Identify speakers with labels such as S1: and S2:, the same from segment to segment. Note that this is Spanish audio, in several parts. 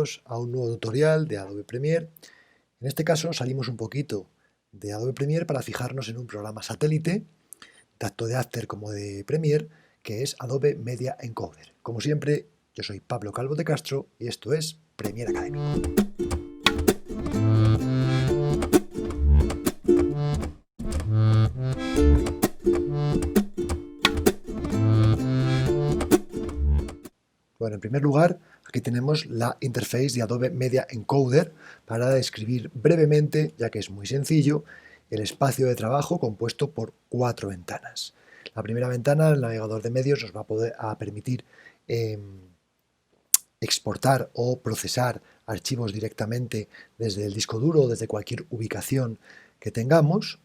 S1: Bienvenidos a un nuevo tutorial de Adobe Premiere. En este caso salimos un poquito de Adobe Premiere para fijarnos en un programa satélite, tanto de After como de Premiere, que es Adobe Media Encoder. Como siempre, yo soy Pablo Calvo de Castro y esto es Premiere Académico. Bueno, en primer lugar, aquí tenemos la interface de Adobe Media Encoder para describir brevemente, ya que es muy sencillo, el espacio de trabajo compuesto por 4 ventanas. La primera ventana, el navegador de medios, nos va a permitir exportar o procesar archivos directamente desde el disco duro o desde cualquier ubicación que tengamos.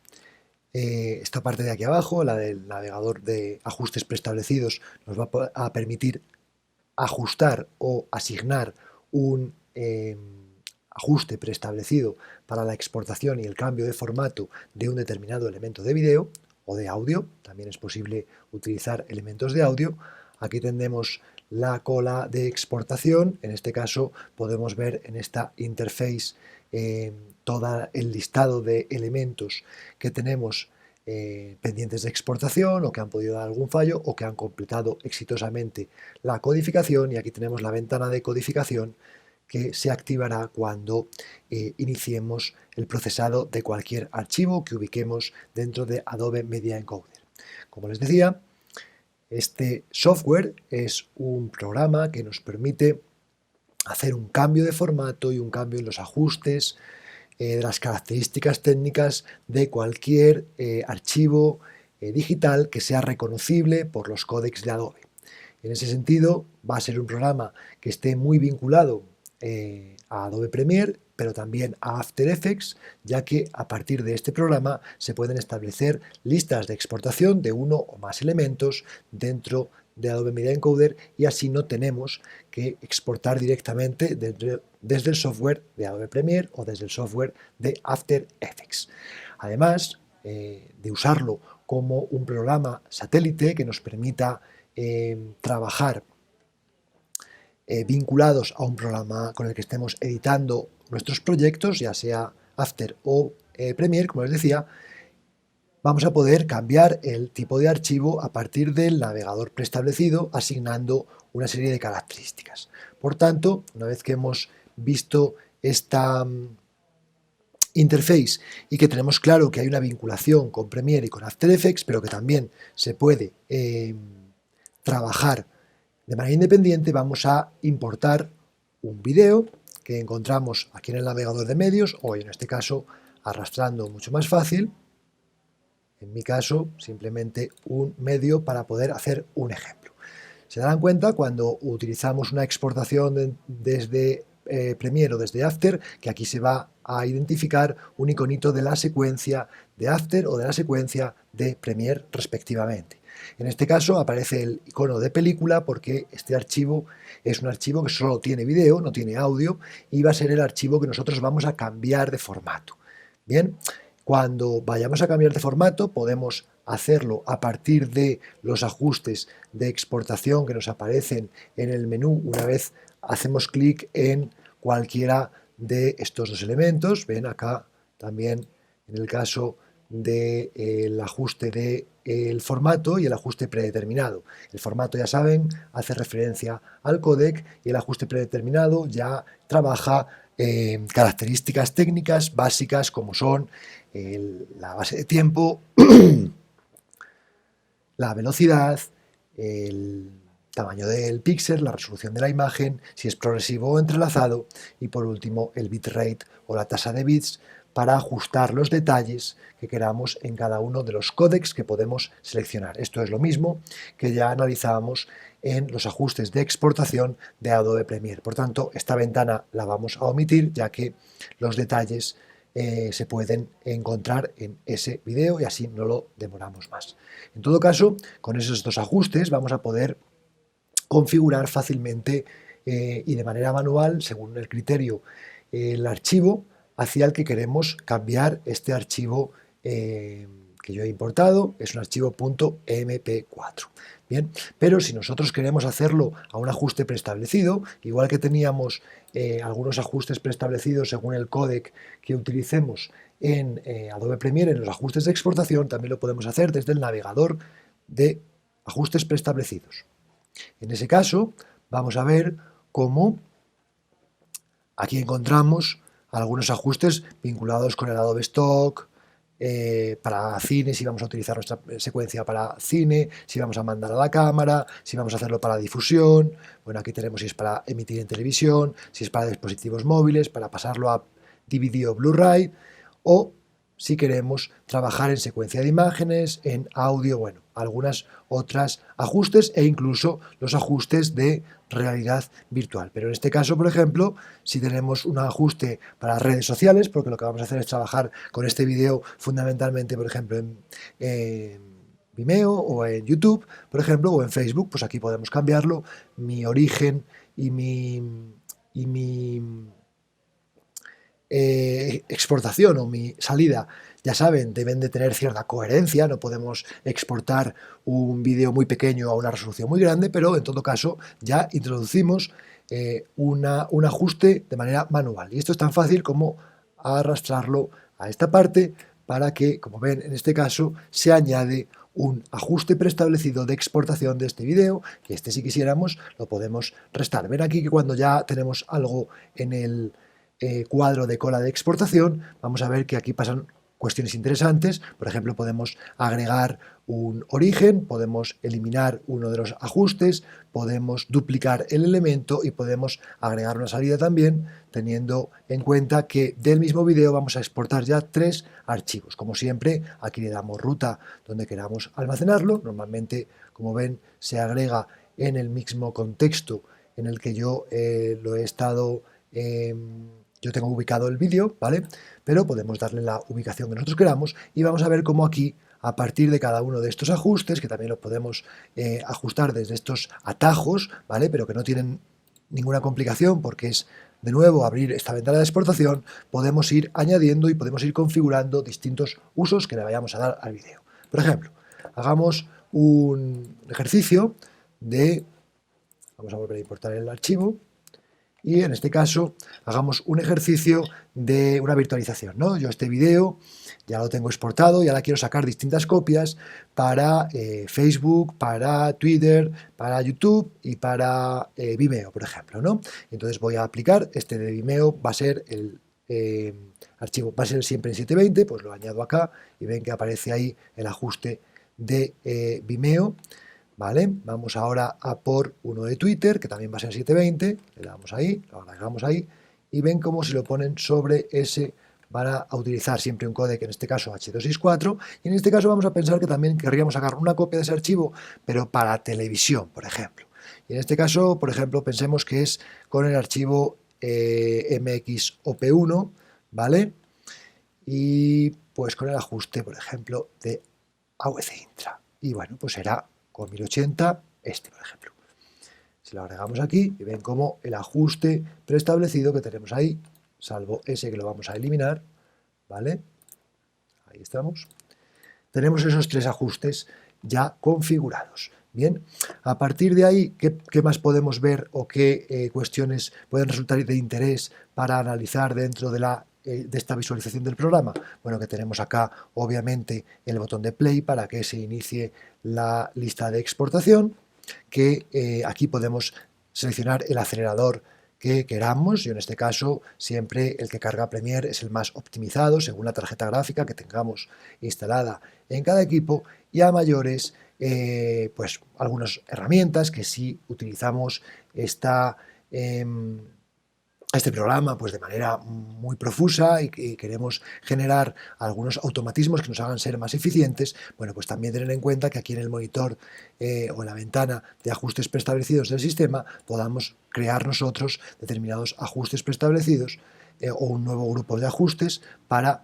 S1: Esta parte de aquí abajo, la del navegador de ajustes preestablecidos, nos va a permitir ajustar o asignar un ajuste preestablecido para la exportación y el cambio de formato de un determinado elemento de vídeo o de audio. También es posible utilizar elementos de audio. Aquí tenemos la cola de exportación. En este caso podemos ver en esta interface todo el listado de elementos que tenemos pendientes de exportación o que han podido dar algún fallo o que han completado exitosamente la codificación, y aquí tenemos la ventana de codificación que se activará cuando iniciemos el procesado de cualquier archivo que ubiquemos dentro de Adobe Media Encoder. Como les decía, este software es un programa que nos permite hacer un cambio de formato y un cambio en los ajustes de las características técnicas de cualquier archivo digital que sea reconocible por los códecs de Adobe. En ese sentido, va a ser un programa que esté muy vinculado a Adobe Premiere, pero también a After Effects, ya que a partir de este programa se pueden establecer listas de exportación de uno o más elementos dentro de Adobe Media Encoder, y así no tenemos que exportar directamente desde el software de Adobe Premiere o desde el software de After Effects. Además de usarlo como un programa satélite que nos permita trabajar vinculados a un programa con el que estemos editando nuestros proyectos, ya sea After o Premiere, como les decía, vamos a poder cambiar el tipo de archivo a partir del navegador preestablecido, asignando una serie de características. Por tanto, una vez que hemos visto esta interface y que tenemos claro que hay una vinculación con Premiere y con After Effects, pero que también se puede trabajar de manera independiente, vamos a importar un vídeo que encontramos aquí en el navegador de medios, o en este caso arrastrando, mucho más fácil. En mi caso, simplemente un medio para poder hacer un ejemplo. Se darán cuenta cuando utilizamos una exportación desde Premiere o desde After, que aquí se va a identificar un iconito de la secuencia de After o de la secuencia de Premiere respectivamente. En este caso aparece el icono de película porque este archivo es un archivo que solo tiene vídeo, no tiene audio, y va a ser el archivo que nosotros vamos a cambiar de formato. Bien, cuando vayamos a cambiar de formato podemos hacerlo a partir de los ajustes de exportación que nos aparecen en el menú una vez hacemos clic en cualquiera de estos dos elementos. Ven acá también en el caso del ajuste del formato y el ajuste predeterminado. El formato, ya saben, hace referencia al códec, y el ajuste predeterminado ya trabaja características técnicas básicas como son la base de tiempo, la velocidad, el tamaño del píxel, la resolución de la imagen, si es progresivo o entrelazado, y por último el bitrate o la tasa de bits, para ajustar los detalles que queramos en cada uno de los códecs que podemos seleccionar. Esto es lo mismo que ya analizábamos en los ajustes de exportación de Adobe Premiere. Por tanto, esta ventana la vamos a omitir, ya que los detalles se pueden encontrar en ese vídeo y así no lo demoramos más. En todo caso, con esos dos ajustes vamos a poder configurar fácilmente y de manera manual, según el criterio, el archivo hacia el que queremos cambiar este archivo que que yo he importado es un archivo .mp4. Bien, pero si nosotros queremos hacerlo a un ajuste preestablecido, igual que teníamos algunos ajustes preestablecidos según el códec que utilicemos en Adobe Premiere en los ajustes de exportación, también lo podemos hacer desde el navegador de ajustes preestablecidos. En ese caso, vamos a ver cómo aquí encontramos algunos ajustes vinculados con el Adobe Stock, para cine, si vamos a utilizar nuestra secuencia para cine, si vamos a mandar a la cámara, si vamos a hacerlo para difusión. Bueno, aquí tenemos si es para emitir en televisión, si es para dispositivos móviles, para pasarlo a DVD o Blu-ray, o si queremos trabajar en secuencia de imágenes, en audio, bueno, algunas otras ajustes e incluso los ajustes de realidad virtual. Pero en este caso, por ejemplo, si tenemos un ajuste para redes sociales, porque lo que vamos a hacer es trabajar con este vídeo fundamentalmente, por ejemplo, en Vimeo o en YouTube, por ejemplo, o en Facebook, pues aquí podemos cambiarlo, mi origen y mi exportación o mi salida, ya saben, deben de tener cierta coherencia, no podemos exportar un vídeo muy pequeño a una resolución muy grande, pero en todo caso ya introducimos un ajuste de manera manual. Y esto es tan fácil como arrastrarlo a esta parte para que, como ven en este caso, se añade un ajuste preestablecido de exportación de este vídeo, que si quisiéramos lo podemos restar. Ven aquí que cuando ya tenemos algo en el cuadro de cola de exportación, vamos a ver que aquí pasan cuestiones interesantes. Por ejemplo, podemos agregar un origen, podemos eliminar uno de los ajustes, podemos duplicar el elemento y podemos agregar una salida también, teniendo en cuenta que del mismo vídeo vamos a exportar ya 3 archivos. Como siempre, aquí le damos ruta donde queramos almacenarlo. Normalmente, como ven, se agrega en el mismo contexto en el que yo lo he estado yo tengo ubicado el vídeo, ¿vale? Pero podemos darle la ubicación que nosotros queramos y vamos a ver cómo aquí, a partir de cada uno de estos ajustes, que también los podemos ajustar desde estos atajos, ¿vale? Pero que no tienen ninguna complicación porque es, de nuevo, abrir esta ventana de exportación, podemos ir añadiendo y podemos ir configurando distintos usos que le vayamos a dar al vídeo. Por ejemplo, hagamos un ejercicio de... Vamos a volver a importar el archivo. Y en este caso hagamos un ejercicio de una virtualización, ¿no? Yo este vídeo ya lo tengo exportado y ahora quiero sacar distintas copias para Facebook, para Twitter, para YouTube y para Vimeo, por ejemplo, ¿no? Entonces voy a aplicar, este de Vimeo va a ser el archivo, va a ser siempre en 720, pues lo añado acá y ven que aparece ahí el ajuste de Vimeo. ¿Vale? Vamos ahora a por uno de Twitter, que también va a ser 720, le damos ahí, lo agregamos ahí, y ven cómo si lo ponen sobre ese van a utilizar siempre un códec, en este caso H264, y en este caso vamos a pensar que también querríamos sacar una copia de ese archivo, pero para televisión, por ejemplo. Y en este caso, por ejemplo, pensemos que es con el archivo MXOP1, ¿vale? Y pues con el ajuste, por ejemplo, de AVC Intra. Y bueno, pues será con 1080, por ejemplo. Si lo agregamos aquí, y ven cómo el ajuste preestablecido que tenemos ahí, salvo ese que lo vamos a eliminar, ¿vale? Ahí estamos. Tenemos esos 3 ajustes ya configurados. Bien, a partir de ahí, ¿qué más podemos ver o qué cuestiones pueden resultar de interés para analizar dentro de esta visualización del programa? Bueno, que tenemos acá obviamente el botón de play para que se inicie la lista de exportación, que aquí podemos seleccionar el acelerador que queramos. Yo en este caso siempre el que carga Premiere es el más optimizado según la tarjeta gráfica que tengamos instalada en cada equipo, y a mayores pues algunas herramientas que si utilizamos este programa pues de manera muy profusa y queremos generar algunos automatismos que nos hagan ser más eficientes, bueno, pues también tener en cuenta que aquí en el monitor o en la ventana de ajustes preestablecidos del sistema podamos crear nosotros determinados ajustes preestablecidos o un nuevo grupo de ajustes para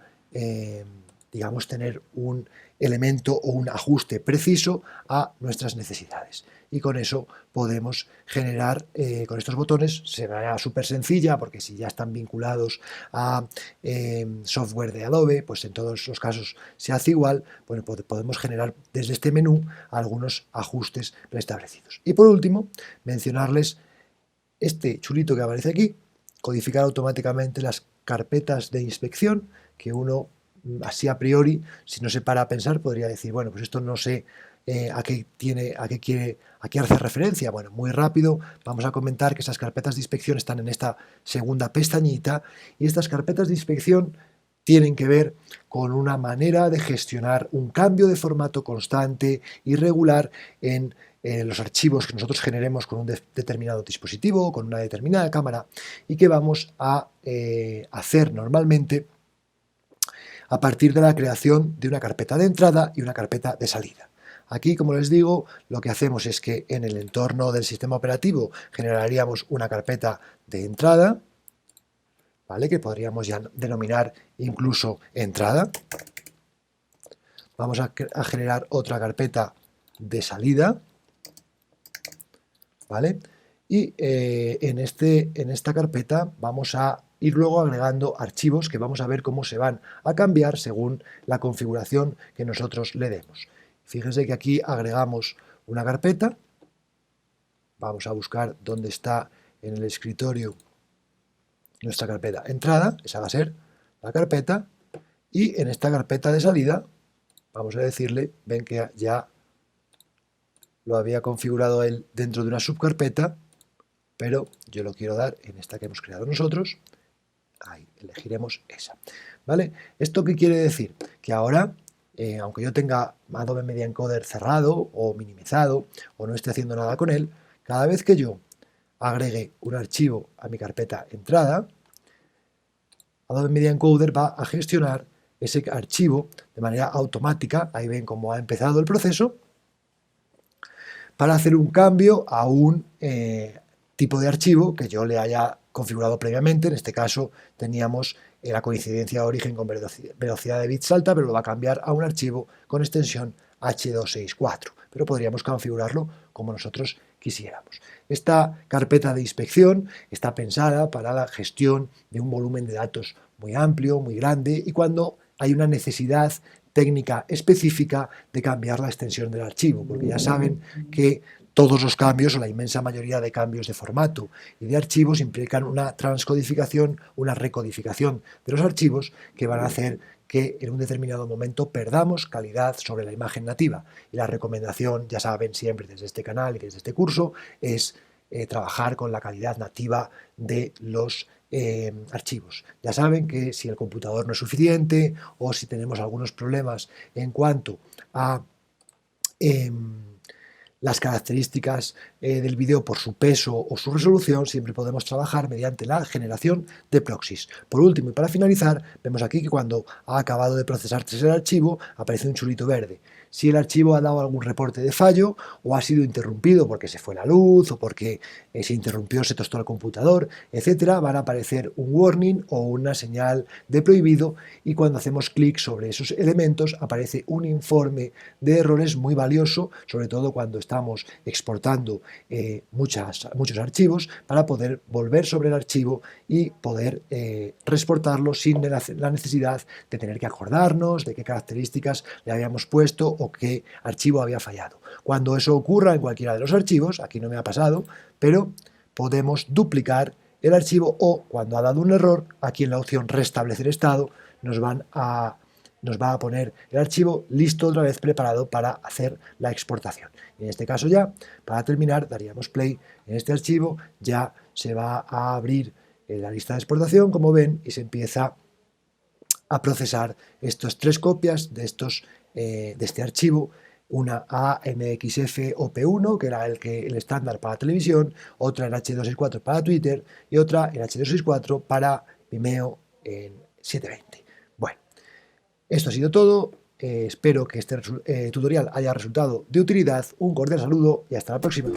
S1: digamos, tener un elemento o un ajuste preciso a nuestras necesidades. Y con eso podemos generar, con estos botones, se verá súper sencilla, porque si ya están vinculados a software de Adobe, pues en todos los casos se hace igual. Bueno, podemos generar desde este menú algunos ajustes preestablecidos. Y por último, mencionarles este chulito que aparece aquí, codificar automáticamente las carpetas de inspección, que uno así a priori, si no se para a pensar, podría decir, bueno, pues esto no sé a qué hace referencia. Bueno, muy rápido vamos a comentar que esas carpetas de inspección están en esta segunda pestañita, y estas carpetas de inspección tienen que ver con una manera de gestionar un cambio de formato constante y regular en los archivos que nosotros generemos con un determinado dispositivo, con una determinada cámara, y que vamos a hacer normalmente a partir de la creación de una carpeta de entrada y una carpeta de salida. Aquí, como les digo, lo que hacemos es que en el entorno del sistema operativo generaríamos una carpeta de entrada, ¿vale?, que podríamos ya denominar incluso entrada. Vamos a generar otra carpeta de salida, ¿vale? Y en esta carpeta vamos a ir luego agregando archivos que vamos a ver cómo se van a cambiar según la configuración que nosotros le demos. Fíjense que aquí agregamos una carpeta. Vamos a buscar dónde está en el escritorio nuestra carpeta entrada. Esa va a ser la carpeta. Y en esta carpeta de salida vamos a decirle, ven que ya lo había configurado él dentro de una subcarpeta, pero yo lo quiero dar en esta que hemos creado nosotros. Ahí, elegiremos esa, ¿vale? ¿Esto qué quiere decir? Que ahora, aunque yo tenga Adobe Media Encoder cerrado o minimizado, o no esté haciendo nada con él, cada vez que yo agregue un archivo a mi carpeta entrada, Adobe Media Encoder va a gestionar ese archivo de manera automática. Ahí ven cómo ha empezado el proceso, para hacer un cambio a un tipo de archivo que yo le haya configurado previamente. En este caso teníamos la coincidencia de origen con velocidad de bits alta, pero lo va a cambiar a un archivo con extensión H264, pero podríamos configurarlo como nosotros quisiéramos. Esta carpeta de inspección está pensada para la gestión de un volumen de datos muy amplio, muy grande, y cuando hay una necesidad técnica específica de cambiar la extensión del archivo, porque ya saben que todos los cambios, o la inmensa mayoría de cambios de formato y de archivos, implican una transcodificación, una recodificación de los archivos, que van a hacer que en un determinado momento perdamos calidad sobre la imagen nativa. Y la recomendación, ya saben, siempre desde este canal y desde este curso, es trabajar con la calidad nativa de los archivos. Ya saben que si el computador no es suficiente, o si tenemos algunos problemas en cuanto a las características del vídeo por su peso o su resolución, siempre podemos trabajar mediante la generación de proxies. Por último, y para finalizar, vemos aquí que cuando ha acabado de procesarse el archivo, aparece un chulito verde. Si el archivo ha dado algún reporte de fallo, o ha sido interrumpido porque se fue la luz, o porque se interrumpió, se tostó el computador, etcétera, van a aparecer un warning o una señal de prohibido, y cuando hacemos clic sobre esos elementos aparece un informe de errores muy valioso, sobre todo cuando estamos exportando muchos archivos, para poder volver sobre el archivo y poder reexportarlo sin la necesidad de tener que acordarnos de qué características le habíamos puesto o qué archivo había fallado. Cuando eso ocurra en cualquiera de los archivos, aquí no me ha pasado, pero podemos duplicar el archivo, o cuando ha dado un error, aquí en la opción restablecer estado nos va a poner el archivo listo otra vez, preparado para hacer la exportación. Y en este caso ya, para terminar, daríamos play en este archivo, ya se va a abrir la lista de exportación, como ven, y se empieza a procesar estas 3 copias de este archivo, una AMXF OP1, que era el estándar para televisión, otra en H264 para Twitter, y otra en H264 para Vimeo en 720. Bueno, esto ha sido todo. Espero que este tutorial haya resultado de utilidad. Un cordial saludo y hasta la próxima.